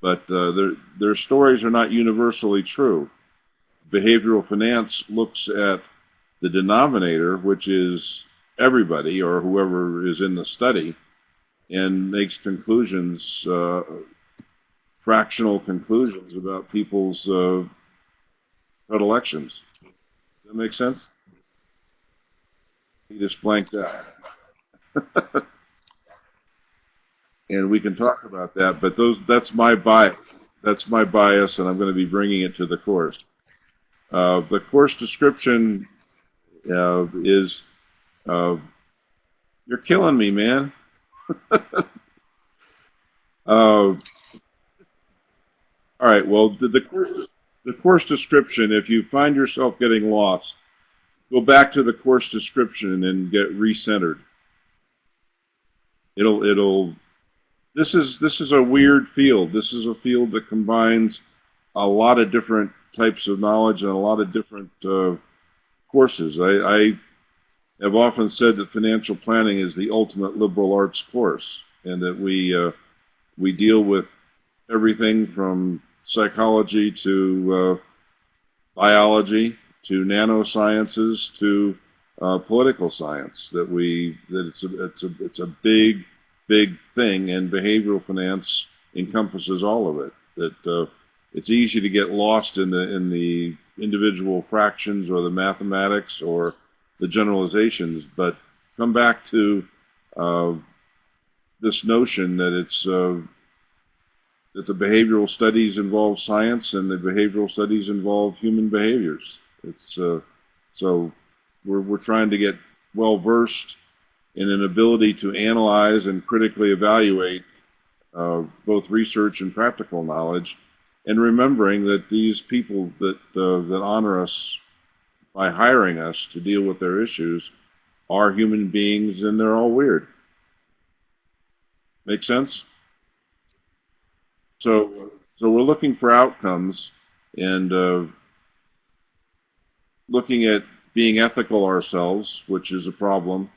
but their stories are not universally true. Behavioral finance looks at the denominator, which is everybody or whoever is in the study, and makes conclusions, fractional conclusions about people's predilections. Does that make sense? You just blanked out. And we can talk about that, but that's my bias. That's my bias, and I'm going to be bringing it to the course. The course description is, uh, you're killing me, man. All right, well, the course description, if you find yourself getting lost, go back to the course description and get recentered. It'll this is a weird field. This is a field that combines a lot of different types of knowledge and a lot of different courses. I have often said that financial planning is the ultimate liberal arts course, and that we deal with everything from psychology to biology to nanosciences to political science. It's a big thing, and behavioral finance encompasses all of it. That it's easy to get lost in the individual fractions or the mathematics or the generalizations, but come back to this notion that that the behavioral studies involve science and the behavioral studies involve human behaviors. So we're trying to get well versed in an ability to analyze and critically evaluate both research and practical knowledge, and remembering that these people that honor us by hiring us to deal with their issues are human beings, and they're all weird. Make sense? So we're looking for outcomes and looking at being ethical ourselves, which is a problem.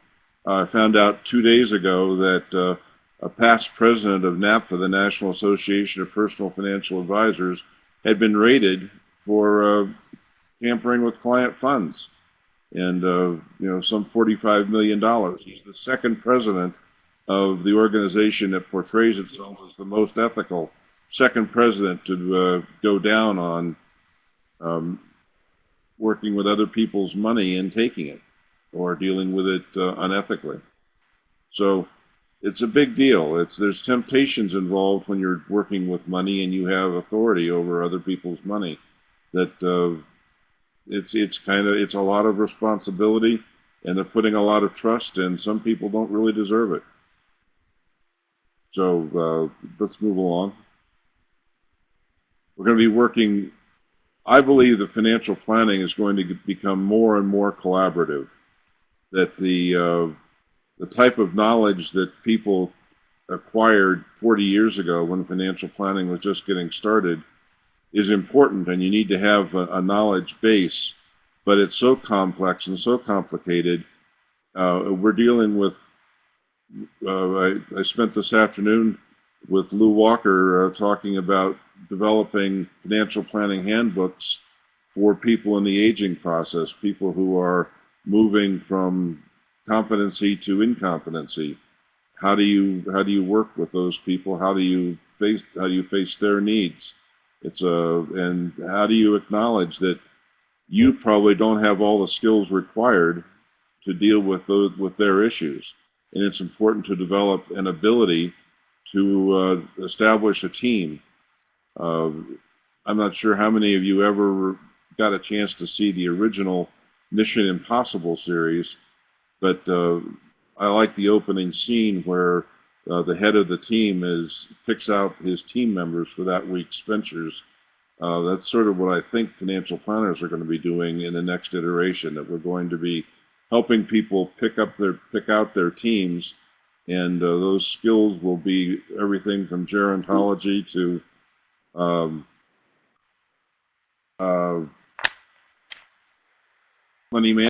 I found out 2 days ago that a past president of NAPFA, the National Association of Personal Financial Advisors, had been raided for tampering with client funds, and some $45 million. He's the second president of the organization that portrays itself as the most ethical, second president to go down on working with other people's money and taking it, or dealing with it unethically. So it's a big deal. There's temptations involved when you're working with money and you have authority over other people's money. That it's a lot of responsibility, and they're putting a lot of trust in. Some people don't really deserve it. So let's move along. We're going to be working. I believe that financial planning is going to become more and more collaborative. That the type of knowledge that people acquired 40 years ago when financial planning was just getting started is important, and you need to have a knowledge base, but it's so complex and so complicated. We're dealing with, I spent this afternoon with Lou Walker talking about developing financial planning handbooks for people in the aging process, people who are moving from competency to incompetency. How do you work with those people? How do you face their needs? And how do you acknowledge that you probably don't have all the skills required to deal with their issues, and it's important to develop an ability to establish a team. I'm not sure how many of you ever got a chance to see the original Mission Impossible series, but I like the opening scene where the head of the team picks out his team members for that week's ventures. That's sort of what I think financial planners are going to be doing in the next iteration, that we're going to be helping people pick out their teams, and those skills will be everything from gerontology to money management.